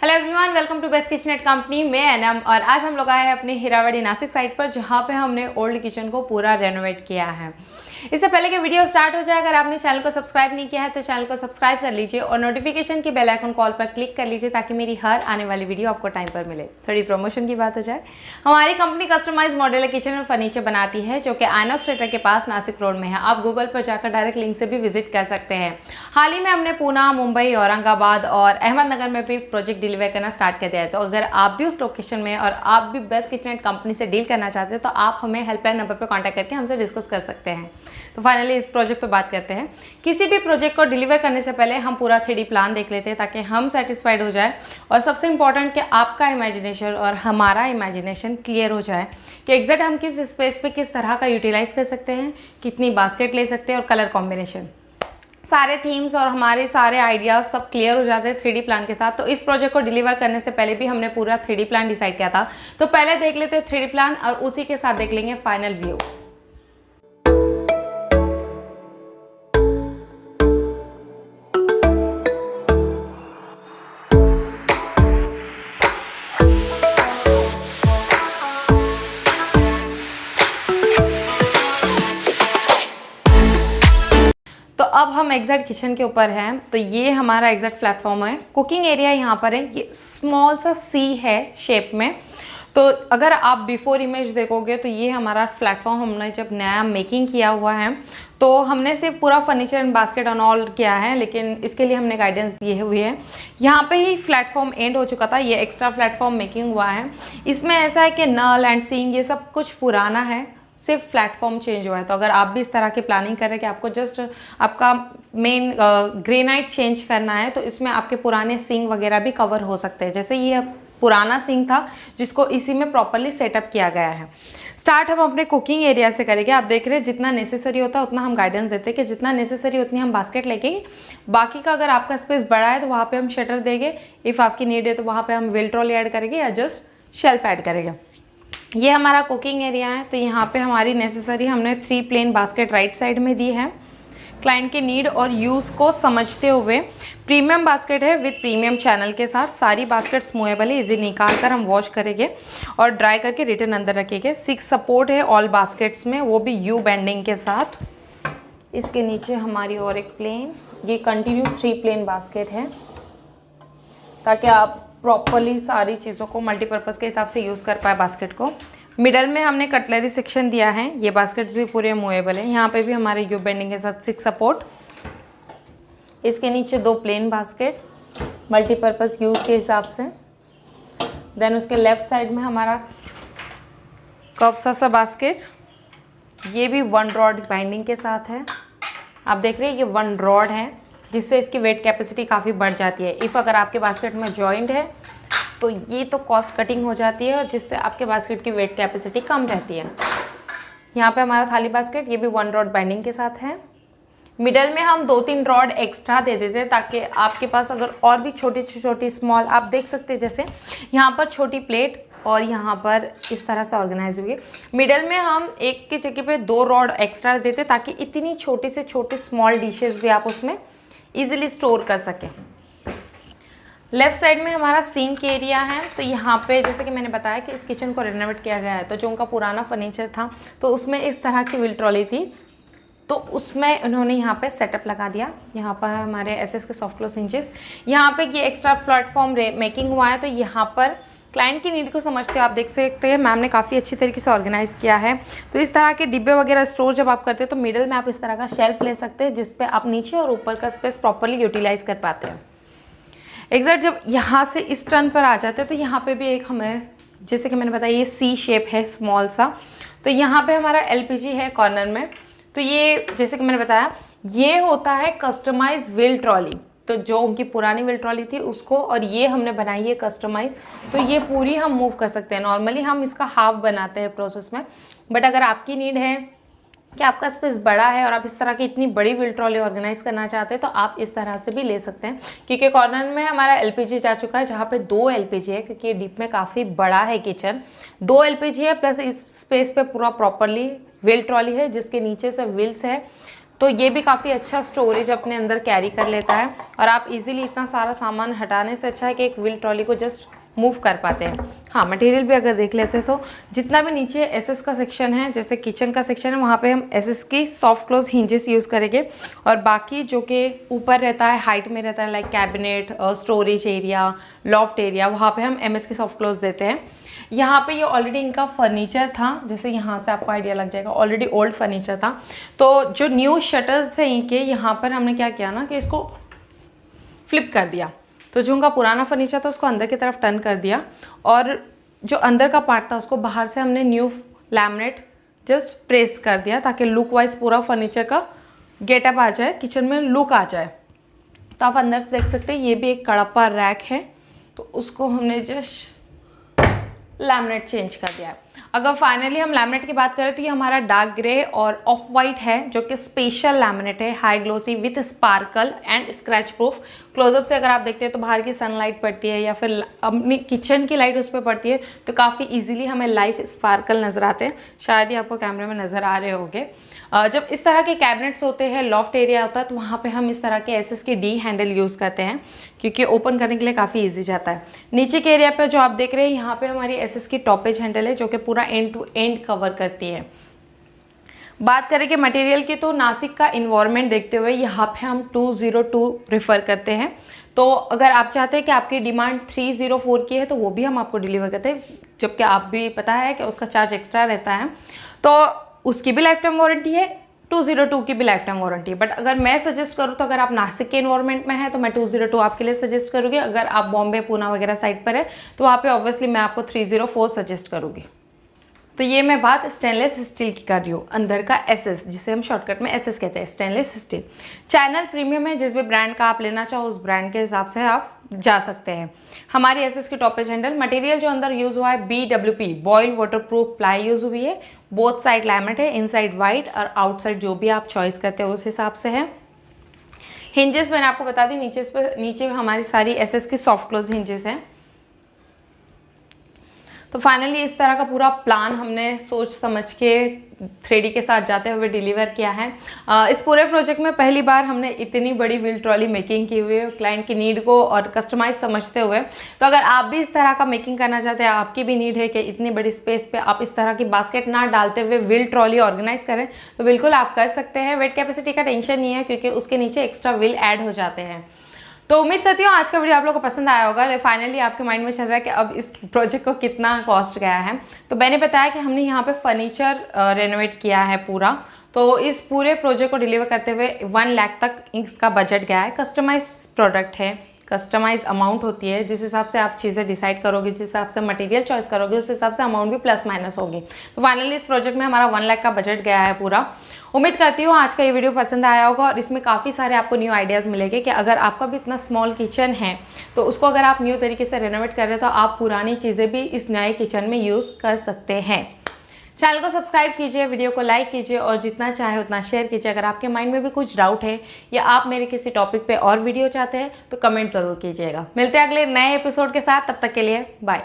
Hello everyone, welcome to best kitchen at company. मैं एनम और आज हम लोग आए हैं अपने हीरावाड़ी नासिक साइट पर, जहां पे हमने ओल्ड किचन को पूरा रेनोवेट किया है। इससे पहले कि वीडियो स्टार्ट हो जाए, अगर आपने चैनल को सब्सक्राइब नहीं किया है तो चैनल को सब्सक्राइब कर लीजिए और नोटिफिकेशन की बेल आइकन कॉल पर क्लिक कर लीजिए ताकि मेरी हर आने वाली वीडियो आपको टाइम पर मिले। थोड़ी प्रमोशन की बात हो जाए, हमारी कंपनी कस्टमाइज मॉड्यूलर किचन और फर्नीचर बनाती है जो कि आइनॉक्स थिएटर के पास नासिक रोड में है। आप गूगल पर जाकर डायरेक्ट लिंक से भी विजिट कर सकते हैं। हाल ही में हमने पूना, मुंबई, औरंगाबाद और अहमदनगर में भी प्रोजेक्ट डिलीवर करना स्टार्ट कर दिया है। तो अगर आप भी उस लोकेशन में और आप भी बेस्ट किचन एट कंपनी से डील करना चाहते हैं तो आप हमें हेल्पलाइन नंबर पर कॉन्टैक्ट करके हमसे डिस्कस कर सकते हैं। तो फाइनली इस प्रोजेक्ट पे बात करते हैं। किसी भी प्रोजेक्ट को डिलीवर करने से पहले हम पूरा 3D प्लान देख लेते हैं ताकि हम सेटिस्फाइड हो जाए और सबसे इंपॉर्टेंट कि आपका इमेजिनेशन और हमारा इमेजिनेशन क्लियर हो जाए कि एग्जैक्ट हम किस स्पेस पे किस तरह का यूटिलाइज कर सकते हैं, कितनी बास्केट ले सकते हैं और कलर कॉम्बिनेशन, सारे थीम्स और हमारे सारे आइडियाज सब क्लियर हो जाते हैं 3D प्लान के साथ। तो इस प्रोजेक्ट को डिलीवर करने से पहले भी हमने पूरा 3D प्लान डिसाइड किया था। तो पहले देख लेते हैं 3D प्लान और उसी के साथ देख लेंगे फाइनल व्यू। तो अब हम एग्जैक्ट किचन के ऊपर हैं। तो ये हमारा एग्जैक्ट प्लेटफॉर्म है। कुकिंग एरिया यहाँ पर है, ये स्मॉल सा सी है शेप में। तो अगर आप बिफोर इमेज देखोगे तो ये हमारा प्लेटफॉर्म हमने जब नया मेकिंग किया हुआ है तो हमने सिर्फ पूरा furniture and basket and all किया है, लेकिन इसके लिए हमने गाइडेंस दिए हुए हैं। यहाँ पे ही प्लेटफॉर्म एंड हो चुका था, ये एक्स्ट्रा प्लेटफॉर्म मेकिंग हुआ है। इसमें ऐसा है कि नल एंड सिंक ये सब कुछ पुराना है, सिर्फ प्लेटफॉर्म चेंज हुआ है। तो अगर आप भी इस तरह की प्लानिंग करें कि आपको जस्ट आपका मेन ग्रेनाइट चेंज करना है तो इसमें आपके पुराने सिंक वगैरह भी कवर हो सकते हैं। जैसे ये पुराना सिंक था जिसको इसी में प्रॉपरली सेटअप किया गया है। स्टार्ट हम अपने कुकिंग एरिया से करेंगे। आप देख रहे हैं जितना नेसेसरी होता है उतना हम गाइडेंस देते हैं कि जितना नेसेसरी उतनी हम बास्केट लेके, बाकी का अगर आपका स्पेस बड़ा है तो वहाँ पे हम शटर देंगे। इफ़ आपकी नीड है तो वहाँ पे हम व्हील ट्रॉली ऐड करेंगे या जस्ट शेल्फ ऐड करेंगे। ये हमारा कुकिंग एरिया है। तो यहाँ पे हमारी नेसेसरी हमने 3 प्लेन बास्केट राइट साइड में दी है। क्लाइंट के नीड और यूज़ को समझते हुए प्रीमियम बास्केट है विद प्रीमियम चैनल के साथ। सारी बास्केट्स मूवेबल है, इजी निकाल कर हम वॉश करेंगे और ड्राई करके रिटर्न अंदर रखेंगे। 6 सपोर्ट है ऑल बास्केट्स में, वो भी यू बेंडिंग के साथ। इसके नीचे हमारी और एक प्लेन, ये कंटिन्यू 3 प्लेन बास्केट है ताकि आप प्रॉपरली सारी चीज़ों को मल्टीपर्पज़ के हिसाब से यूज़ कर पाए बास्केट को। मिडल में हमने कटलरी सेक्शन दिया है। ये बास्केट्स भी पूरे मूवेबल हैं। यहाँ पे भी हमारे यू बेंडिंग के साथ 6 सपोर्ट। इसके नीचे 2 प्लेन बास्केट मल्टीपर्पज़ यूज़ के हिसाब से। देन उसके लेफ्ट साइड में हमारा कप सा बास्केट, ये भी 1 रॉड बाइंडिंग के साथ है। आप देख रहे हैं ये 1 रॉड है जिससे इसकी वेट कैपेसिटी काफ़ी बढ़ जाती है। इफ़ अगर आपके बास्केट में जॉइंट है तो ये तो कॉस्ट कटिंग हो जाती है और जिससे आपके बास्केट की वेट कैपेसिटी कम रहती है। यहाँ पे हमारा थाली बास्केट, ये भी 1 रॉड बाइंडिंग के साथ है। मिडल में हम 2-3 रॉड एक्स्ट्रा दे देते हैं ताकि आपके पास अगर और भी छोटी छोटी स्मॉल, आप देख सकते हैं जैसे यहाँ पर छोटी प्लेट और यहाँ पर इस तरह से ऑर्गेनाइज हुई है। मिडल में हम एक की जगह पे 2 रॉड एक्स्ट्रा देते ताकि इतनी छोटी से छोटी स्मॉल डिशेस भी आप उसमें इजीली स्टोर कर सकें। लेफ्ट साइड में हमारा सिंक एरिया है। तो यहाँ पे जैसे कि मैंने बताया कि इस किचन को रेनोवेट किया गया है, तो जो उनका पुराना फर्नीचर था तो उसमें इस तरह की व्हील ट्रॉली थी, तो उसमें उन्होंने यहाँ पे सेटअप लगा दिया। यहाँ पर हमारे एसएस के सॉफ्ट क्लोज हिंजेस, यहाँ पे ये एक्स्ट्रा प्लेटफॉर्म मेकिंग हुआ है। तो यहाँ पर क्लाइंट की नीड को समझते हो आप देख सकते हैं मैम ने काफ़ी अच्छी तरीके से ऑर्गेनाइज़ किया है। तो इस तरह के डिब्बे वगैरह स्टोर जब आप करते हो तो मिडिल में आप इस तरह का शेल्फ ले सकते हैं जिस पे आप नीचे और ऊपर का स्पेस प्रॉपरली यूटिलाइज कर पाते हैं। एग्जैक्ट जब यहाँ से इस टर्न पर आ जाते हैं तो यहाँ पे भी एक हमें, जैसे कि मैंने बताया ये सी शेप है स्मॉल सा। तो यहाँ पे हमारा एलपीजी है कॉर्नर में। तो ये जैसे कि मैंने बताया ये होता है कस्टमाइज व्हील ट्रॉली। तो जो उनकी पुरानी व्हील ट्रॉली थी उसको, और ये हमने बनाई है कस्टमाइज। तो ये पूरी हम मूव कर सकते हैं। नॉर्मली हम इसका हाफ बनाते हैं प्रोसेस में, बट अगर आपकी नीड है कि आपका स्पेस बड़ा है और आप इस तरह की इतनी बड़ी व्हील ट्रॉली ऑर्गेनाइज करना चाहते हैं तो आप इस तरह से भी ले सकते हैं। क्योंकि कॉर्नर में हमारा एलपीजी जा चुका है, जहाँ पे 2 एलपीजी है क्योंकि ये डीप में काफ़ी बड़ा है किचन। 2 एलपीजी है प्लस इस स्पेस पे पूरा प्रॉपरली व्हील ट्रॉली है जिसके नीचे से व्हील्स है। तो ये भी काफ़ी अच्छा स्टोरेज अपने अंदर कैरी कर लेता है और आप इजीली इतना सारा सामान हटाने से अच्छा है कि एक व्हील ट्रॉली को जस्ट मूव कर पाते हैं। हाँ, मटेरियल भी अगर देख लेते हैं तो जितना भी नीचे एसएस का सेक्शन है, जैसे किचन का सेक्शन है, वहाँ पे हम एसएस की सॉफ्ट क्लोज हिंजेस यूज़ करेंगे और बाकी जो कि ऊपर रहता है, हाइट में रहता है, like cabinet, storage area, loft area, वहाँ पे हम एमएस की सॉफ्ट क्लोज देते हैं। यहाँ पे ये ऑलरेडी इनका फर्नीचर था, जैसे यहाँ से आपको आइडिया लग जाएगा, ऑलरेडी ओल्ड फर्नीचर था। तो जो न्यू शटर्स थे इनके, यहाँ पर हमने क्या किया ना कि इसको फ्लिप कर दिया। तो जो उनका पुराना फर्नीचर था उसको अंदर की तरफ टर्न कर दिया और जो अंदर का पार्ट था उसको बाहर से हमने न्यू लैमिनेट जस्ट प्रेस कर दिया ताकि लुक वाइज पूरा फर्नीचर का गेटअप आ जाए, किचन में लुक आ जाए। तो आप अंदर से देख सकते हैं ये भी एक कड़प्पा रैक है, तो उसको हमने जस्ट लैमिनेट चेंज कर दिया है। अगर फाइनली हम लैमिनेट की बात करें तो ये हमारा डार्क ग्रे और ऑफ वाइट है, जो कि स्पेशल लैमिनेट है, high glossy with sparkle and scratch proof. Close up से अगर आप देखते हैं तो बाहर की सनलाइट पड़ती है या फिर अपनी किचन की लाइट उस पर पड़ती है तो काफ़ी इजीली हमें लाइव स्पार्कल नजर आते हैं। शायद ही आपको कैमरे में नजर आ रहे होंगे। जब इस तरह के कैबिनेट्स होते हैं, लॉफ्ट एरिया होता है, तो वहाँ पे हम इस तरह के एसएस के डी हैंडल यूज़ करते हैं क्योंकि ओपन करने के लिए काफ़ी इजी जाता है। नीचे के एरिया पे जो आप देख रहे हैं यहाँ पे हमारी एसएस की टॉपेज हैंडल है जो कि पूरा एंड टू एंड कवर करती है। बात करें कि मटेरियल की, तो नासिक का इन्वायरमेंट देखते हुए यहाँ पे हम 202 रेफर करते हैं। तो अगर आप चाहते हैं कि आपकी डिमांड 304 की है तो वो भी हम आपको डिलीवर करते हैं, जबकि आप भी पता है कि उसका चार्ज एक्स्ट्रा रहता है। तो उसकी भी लाइफ टाइम वारंटी है, 202 की भी लाइफ टाइम वारंटी है। बट अगर मैं सजेस्ट करूँ तो अगर आप नासिक के इन्वायरमेंट में है तो मैं 202 आपके लिए सजेस्ट करूँगी। अगर आप बॉम्बे, पूना वगैरह साइड पर है तो वहाँ पे ऑब्वियसली मैं आपको 304 सजेस्ट करूँगी। तो ये मैं बात स्टेनलेस स्टील की कर रही हूँ। अंदर का एसएस, जिसे हम शॉर्टकट में एसएस कहते हैं, स्टेनलेस स्टील चैनल प्रीमियम है। जिस भी ब्रांड का आप लेना चाहो उस ब्रांड के हिसाब से आप जा सकते हैं। हमारी एसएस की टॉपेज हैंडल, मटेरियल जो अंदर यूज हुआ है BWP boil waterproof ply use हुई है। बोथ साइड लैमिनेट है, इनसाइड वाइट और आउटसाइड जो भी आप चॉइस करते हो उस हिसाब से है। हिंजेस मैंने आपको बता दी, नीचे हमारी सारी एसएस की सॉफ्ट क्लोज हिंजेस हैं। तो फाइनली इस तरह का पूरा प्लान हमने सोच समझ के 3D के साथ जाते हुए डिलीवर किया है। इस पूरे प्रोजेक्ट में पहली बार हमने इतनी बड़ी व्हील ट्रॉली मेकिंग की हुई है क्लाइंट की नीड को और कस्टमाइज समझते हुए। तो अगर आप भी इस तरह का मेकिंग करना चाहते हैं, आपकी भी नीड है कि इतनी बड़ी स्पेस पे आप इस तरह की बास्केट ना डालते हुए व्हील ट्रॉली ऑर्गेनाइज करें, तो बिल्कुल आप कर सकते हैं। वेट कैपेसिटी का टेंशन नहीं है क्योंकि उसके नीचे एक्स्ट्रा व्हील ऐड हो जाते हैं। तो उम्मीद करती हूँ आज का वीडियो आप लोगों को पसंद आया होगा। फाइनली आपके माइंड में चल रहा है कि अब इस प्रोजेक्ट को कितना कॉस्ट गया है। तो मैंने बताया कि हमने यहाँ पे फर्नीचर रेनोवेट किया है पूरा। तो इस पूरे प्रोजेक्ट को डिलीवर करते हुए 1 लाख तक इसका बजट गया है। कस्टमाइज प्रोडक्ट है, कस्टमाइज अमाउंट होती है, जिस हिसाब से आप चीज़ें डिसाइड करोगे, जिस हिसाब से मटेरियल चॉइस करोगे, उस हिसाब से अमाउंट भी प्लस माइनस होगी। तो फाइनली इस प्रोजेक्ट में हमारा 1 लाख का बजट गया है पूरा। उम्मीद करती हूँ आज का ये वीडियो पसंद आया होगा और इसमें काफ़ी सारे आपको न्यू आइडियाज़ मिलेंगे कि अगर आपका भी इतना स्मॉल किचन है तो उसको अगर आप न्यू तरीके से रेनोवेट कर रहे हो तो आप पुरानी चीज़ें भी इस नए किचन में यूज़ कर सकते हैं। चैनल को सब्सक्राइब कीजिए, वीडियो को लाइक कीजिए और जितना चाहे उतना शेयर कीजिए। अगर आपके माइंड में भी कुछ डाउट है या आप मेरे किसी टॉपिक पे और वीडियो चाहते हैं तो कमेंट ज़रूर कीजिएगा। मिलते हैं अगले नए एपिसोड के साथ, तब तक के लिए बाय।